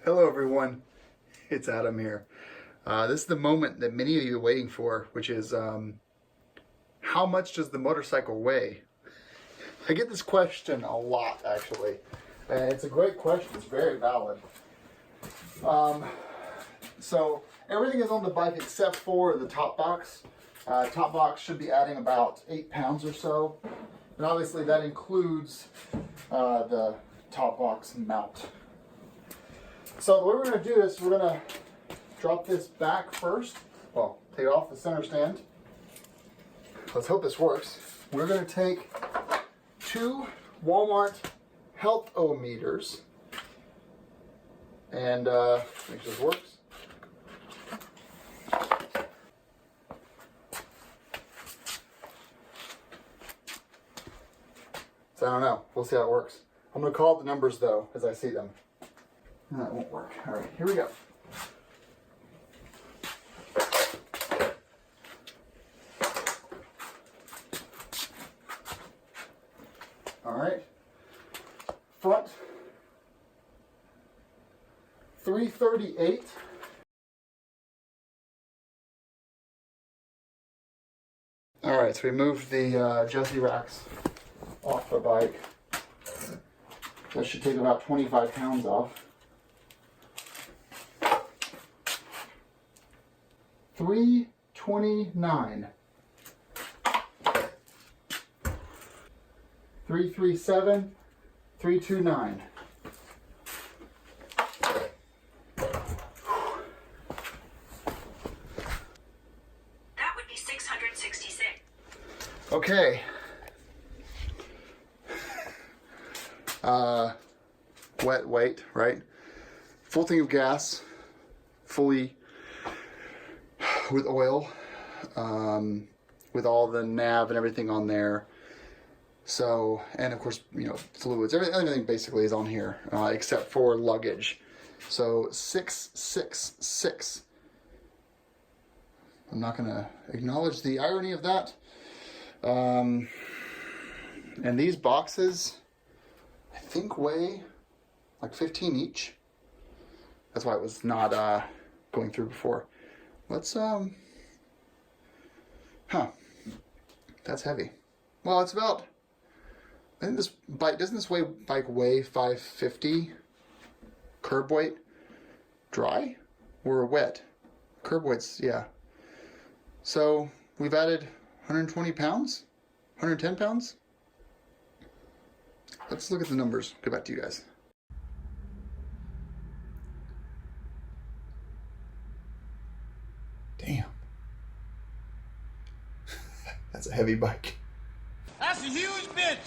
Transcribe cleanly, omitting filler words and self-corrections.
Hello everyone, it's Adam here. This is the moment that many of you are waiting for, which is how much does the motorcycle weigh? I get this question a lot actually, and it's a great question, it's very valid. So everything is on the bike except for the top box. Top box should be adding about 8 pounds or so, and obviously that includes the top box mount. So the way we're going to do this, we're going to drop this back first. Well, take it off the center stand. Let's hope this works. We're going to take 2 Walmart health-o-meters and make sure this works. So I don't know. We'll see how it works. I'm going to call out the numbers though as I see them. That won't work. All right, here we go. All right. Front 338. All right, so we moved the Jesse racks off the bike. That should take about 25 pounds off. 329. 337, 329. That would be 666. Okay. Wet weight, right? Full tank of gas, fully with oil, with all the nav and everything on there. So, and of course, you know, fluids, everything basically is on here, except for luggage. So 666. I'm not going to acknowledge the irony of that. And these boxes, I think, weigh like 15 each. That's why it was not going through before. Let's, that's heavy. Well, it's about, I think this bike, doesn't this bike weigh 550 curb weight? Dry or wet? Curb weight's, yeah. So we've added 120 pounds? 110 pounds? Let's look at the numbers. Get back to you guys. Damn. That's a heavy bike. That's a huge bitch.